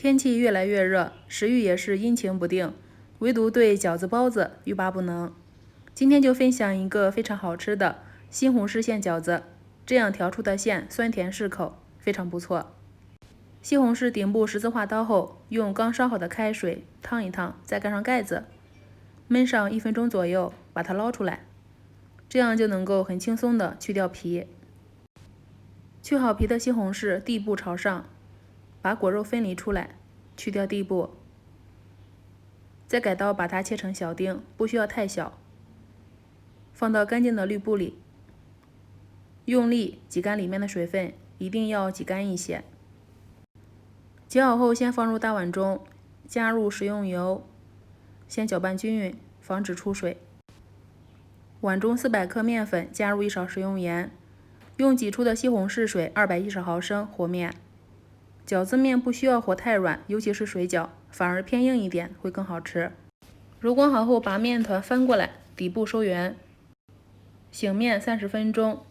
天气越来越热，食欲也是阴晴不定，唯独对饺子包子欲罢不能。今天就分享一个非常好吃的西红柿馅饺子，这样调出的馅酸甜适口，非常不错。西红柿顶部十字划刀后，用刚烧好的开水烫一烫，再盖上盖子，焖上1分钟左右，把它捞出来，这样就能够很轻松的去掉皮。去好皮的西红柿地部朝上，把果肉分离出来，去掉地部，再改刀把它切成小丁，不需要太小，放到干净的滤布里，用力挤干里面的水分，一定要挤干一些。挤好后，先放入大碗中，加入食用油，先搅拌均匀，防止出水。碗中400克面粉，加入1勺食用盐，用挤出的西红柿水210毫升和面。饺子面不需要和太软，尤其是水饺，反而偏硬一点会更好吃。揉光好后，把面团翻过来，底部收圆，醒面30分钟，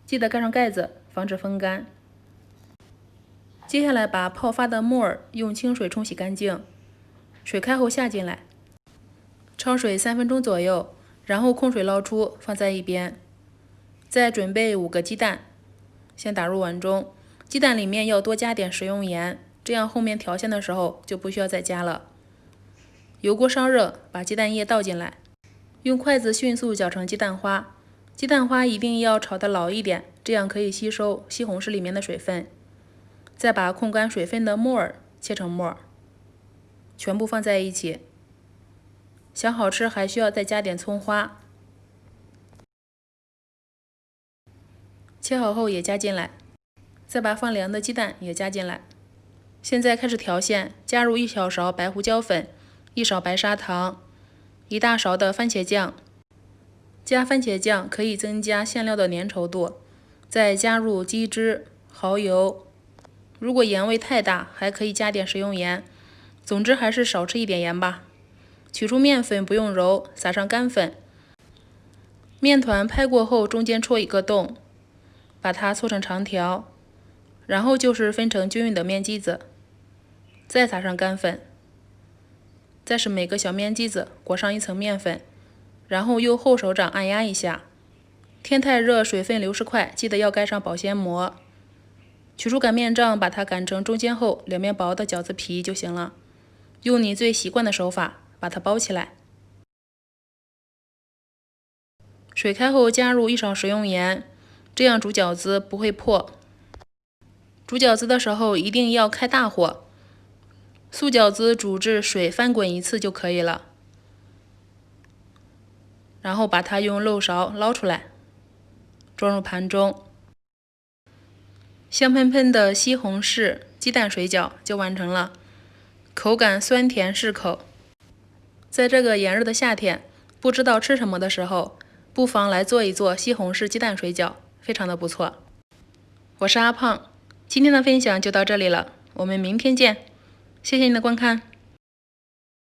记得盖上盖子，防止风干。接下来把泡发的木耳用清水冲洗干净，水开后下进来，焯水3分钟左右，然后控水捞出，放在一边。再准备5个鸡蛋，先打入碗中，鸡蛋里面要多加点食用盐，这样后面调馅的时候就不需要再加了。油锅烧热，把鸡蛋液倒进来，用筷子迅速搅成鸡蛋花。鸡蛋花一定要炒得老一点，这样可以吸收西红柿里面的水分。再把控干水分的木耳切成末，全部放在一起。想好吃还需要再加点葱花，切好后也加进来，再把放凉的鸡蛋也加进来。现在开始调馅，加入1小勺白胡椒粉、1勺白砂糖、1大勺的番茄酱。加番茄酱可以增加馅料的粘稠度，再加入鸡汁、蚝油。如果盐味太大，还可以加点食用盐。总之还是少吃一点盐吧。取出面粉不用揉，撒上干粉。面团拍过后，中间戳一个洞，把它搓成长条，然后就是分成均匀的面剂子，再撒上干粉，再是每个小面剂子裹上1层面粉，然后用后手掌按压一下。天太热，水分流失快，记得要盖上保鲜膜。取出擀面杖，把它擀成中间厚、两面薄的饺子皮就行了。用你最习惯的手法把它包起来。水开后加入1勺食用盐，这样煮饺子不会破。煮饺子的时候一定要开大火，素饺子煮至水翻滚1次就可以了。然后把它用漏勺捞出来，装入盘中。香喷喷的西红柿鸡蛋水饺就完成了，口感酸甜适口。在这个炎热的夏天，不知道吃什么的时候，不妨来做一做西红柿鸡蛋水饺，非常的不错。我是阿胖，今天的分享就到这里了，我们明天见，谢谢您的观看。